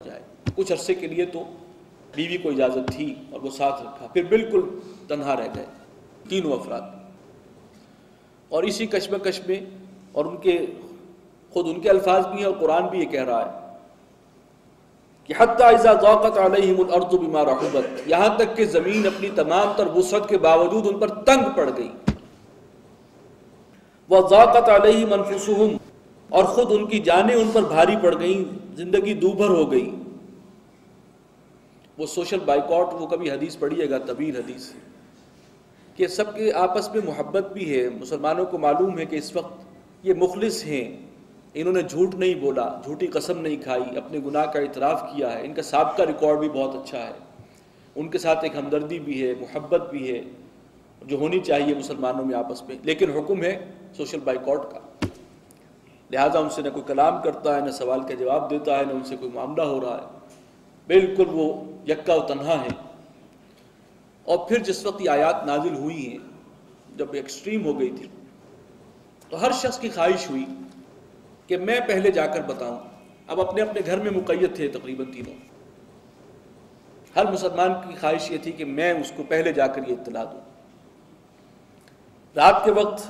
جائے۔ کچھ عرصے کے لیے تو بیوی کو اجازت تھی اور وہ ساتھ رکھا، پھر بالکل تنہا رہ گئے تینوں افراد، اور اسی کشمکش میں، اور خود ان کے الفاظ بھی ہیں اور قرآن بھی یہ کہہ رہا ہے کہ حتی اذا ضاقت علیہم الارض بما رحبت، یہاں تک کہ زمین اپنی تمام تر وسعت کے باوجود ان پر تنگ پڑ گئی، وضاقت علیہم انفسہم، اور خود ان کی جانیں ان پر بھاری پڑ گئیں، زندگی دوبھر ہو گئی۔ وہ سوشل بائیکاٹ، وہ کبھی حدیث پڑھیے گا، طویل حدیث، کہ سب کے آپس میں محبت بھی ہے، مسلمانوں کو معلوم ہے کہ اس وقت یہ مخلص ہیں، انہوں نے جھوٹ نہیں بولا، جھوٹی قسم نہیں کھائی، اپنے گناہ کا اعتراف کیا ہے، ان کا سابقہ ریکارڈ بھی بہت اچھا ہے، ان کے ساتھ ایک ہمدردی بھی ہے، محبت بھی ہے جو ہونی چاہیے مسلمانوں میں آپس میں، لیکن حکم ہے سوشل بائیکاٹ کا، لہٰذا ان سے نہ کوئی کلام کرتا ہے، نہ سوال کا جواب دیتا ہے، نہ ان سے کوئی معاملہ ہو رہا ہے، بالکل وہ یکا و تنہا ہے۔ اور پھر جس وقت یہ آیات نازل ہوئی ہیں، جب ایکسٹریم ہو گئی تھی، تو ہر شخص کی خواہش ہوئی کہ میں پہلے جا کر بتاؤں۔ اب اپنے اپنے گھر میں مقید تھے تقریباً تینوں، ہر مسلمان کی خواہش یہ تھی کہ میں اس کو پہلے جا کر یہ اطلاع دوں۔ رات کے وقت،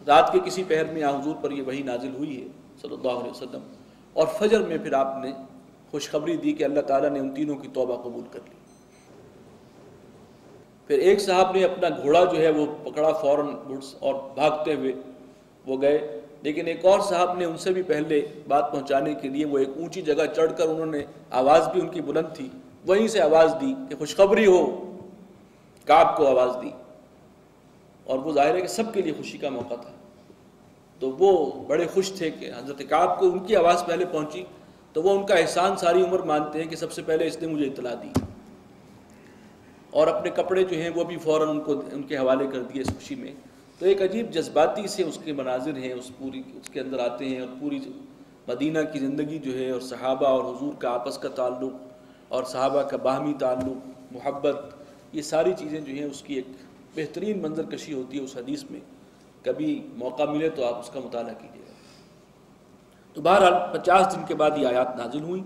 رات کے کسی پہر میں حضور پر یہ وحی نازل ہوئی ہے صلی اللہ علیہ وسلم، اور فجر میں پھر آپ نے خوشخبری دی کہ اللہ تعالیٰ نے ان تینوں کی توبہ قبول کر لی۔ پھر ایک صاحب نے اپنا گھوڑا جو ہے وہ پکڑا فوراً اور بھاگتے ہوئے وہ گئے، لیکن ایک اور صاحب نے ان سے بھی پہلے بات پہنچانے کے لیے وہ ایک اونچی جگہ چڑھ کر، انہوں نے آواز بھی ان کی بلند تھی، وہیں سے آواز دی کہ خوشخبری ہو، کعب کو آواز دی، اور وہ ظاہر ہے کہ سب کے لیے خوشی کا موقع تھا، تو وہ بڑے خوش تھے کہ حضرت کعب کو ان کی آواز پہلے پہنچی، تو وہ ان کا احسان ساری عمر مانتے ہیں کہ سب سے پہلے اس نے مجھے اطلاع دی، اور اپنے کپڑے جو ہیں وہ بھی فوراً ان کے حوالے کر دیے اس خوشی میں۔ تو ایک عجیب جذباتی سے اس کے مناظر ہیں، اس کے اندر آتے ہیں، اور پوری مدینہ کی زندگی جو ہے، اور صحابہ اور حضور کا آپس کا تعلق، اور صحابہ کا باہمی تعلق، محبت، یہ ساری چیزیں جو ہیں اس کی ایک بہترین منظر کشی ہوتی ہے اس حدیث میں، کبھی موقع ملے تو آپ اس کا مطالعہ کیجیے گا۔ تو بہرحال 50 دن کے بعد یہ آیات نازل ہوئی،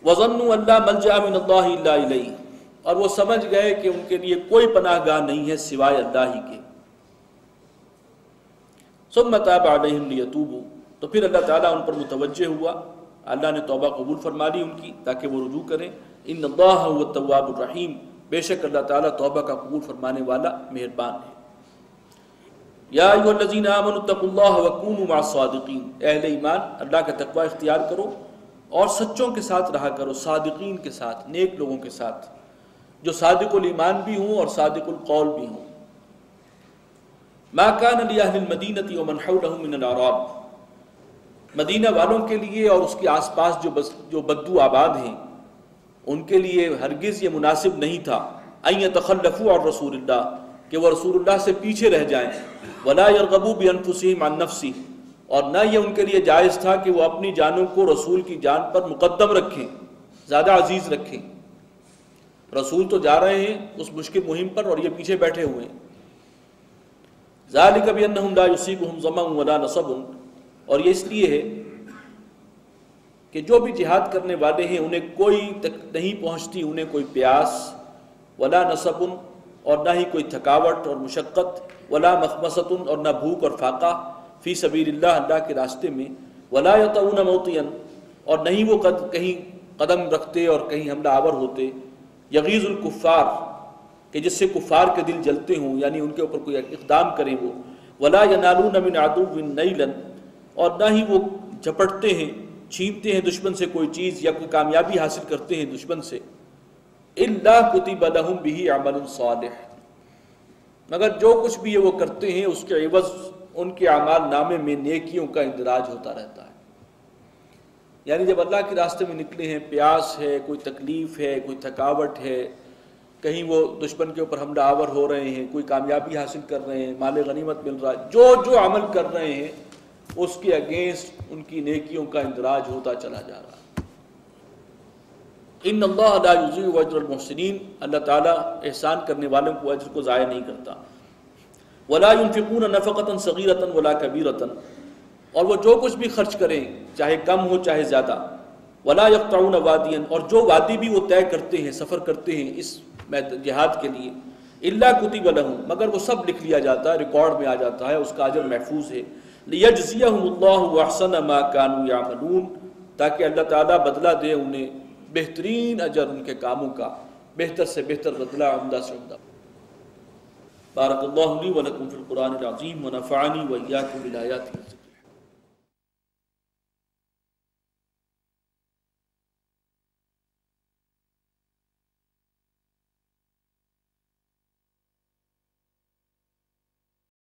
وَظَنُّوا أَن لَّا مَلْجَأَ مِنَ اللَّهِ إِلَّا إِلَيْهِ، اور وہ سمجھ گئے کہ ان کے لیے کوئی پناہ گاہ نہیں ہے سوائے اللہ ہی کے۔ ثُمَّ تَابَ عَلَيْهِمْ لِيَتُوبُوا، تو پھر اللہ تعالیٰ ان پر متوجہ ہوا، اللہ نے توبہ قبول فرما لی ان کی تاکہ وہ رجوع کریں۔ إِنَّ اللَّهَ هُوَ التَّوَّابُ الرَّحِيمُ، بے شک اللہ تعالیٰ توبہ کا قبول فرمانے والا مہربان ہے۔ یا ایھا الذین آمنوا اتقوا اللہ وکونوا مع الصادقین، اہل ایمان اللہ کا تقوی اختیار کرو اور سچوں کے ساتھ رہا کرو، صادقین کے ساتھ، نیک لوگوں کے ساتھ، جو صادق الایمان بھی ہوں اور صادق القول بھی ہوں۔ ما کان لأہل المدینۃ ومن حولهم من الاعراب، مدینہ والوں کے لیے اور اس کے آس پاس جو بدو آباد ہیں ان کے لیے ہرگز یہ مناسب نہیں تھا ان یتخلفوا عن رسول اللہ، کہ وہ رسول اللہ سے پیچھے رہ جائیں، ولا یرغبوا بانفسهم عن نفسہ، اور نہ یہ ان کے لیے جائز تھا کہ وہ اپنی جانوں کو رسول کی جان پر مقدم رکھیں، زیادہ عزیز رکھیں۔ رسول تو جا رہے ہیں اس مشکل مہم پر اور یہ پیچھے بیٹھے ہوئے ہیں۔ ذالک بانہم لا یصیبہم ظمأ ولا نصب، اور یہ اس لیے ہے کہ جو بھی جہاد کرنے والے ہیں انہیں کوئی نہیں پہنچتی، انہیں کوئی پیاس، ولا نصب، اور نہ ہی کوئی تھکاوٹ اور مشقت، ولا مخمصۃ، اور نہ بھوک اور فاقہ، فی سبیل اللہ، اللہ کے راستے میں، ولا یطؤون موطئا، اور نہیں وہ کہیں قدم رکھتے اور کہیں حملہ آور ہوتے، یغیظ الکفار، کہ جس سے کفار کے دل جلتے ہوں، یعنی ان کے اوپر کوئی اقدام کریں وہ، ولا ینالون من عدو نیلا، اور نہ ہی وہ جھپٹتے ہیں، چھینتے ہیں دشمن سے کوئی چیز یا کوئی کامیابی حاصل کرتے ہیں دشمن سے، الا کتب لہم بہ عمل صالح، مگر جو کچھ بھی وہ کرتے ہیں اس کے عوض ان کے اعمال نامے میں نیکیوں کا اندراج ہوتا رہتا ہے۔ یعنی جب اللہ کے راستے میں نکلے ہیں، پیاس ہے، کوئی تکلیف ہے، کوئی تھکاوٹ ہے، کہیں وہ دشمن کے اوپر حملہ آور ہو رہے ہیں، کوئی کامیابی حاصل کر رہے ہیں، مال غنیمت مل رہا ہے، جو عمل کر رہے ہیں اس کے اگینسٹ ان کی نیکیوں کا اندراج ہوتا چلا جا رہا ہے۔ ان اللہ لا یضیع اجر المحسنین، اللہ تعالیٰ احسان کرنے والوں کو اجر کو ضائع نہیں کرتا۔ ولا ينفقون نفقة صغيرة ولا كبيرة، اور وہ جو کچھ بھی خرچ کریں چاہے کم ہو چاہے زیادہ، ولا یقطعون وادیا، اور جو وادی بھی وہ طے کرتے ہیں، سفر کرتے ہیں اس جہاد کے لیے، الا کتب لہم، مگر وہ سب لکھ لیا جاتا ہے، ریکارڈ میں آ جاتا ہے، اس کا اجر محفوظ ہے، لیجزیہم اللہ احسن ما کانوا یعملون، تاکہ اللہ تعالیٰ بدلہ دے انہیں بہترین اجر ان کے کاموں کا، بہتر سے بہتر بدلہ، عمدہ سے عمدہ۔ بارک اللہ لی و لکم فی القرآن العظیم ونفعنی وإیاکم بالآیات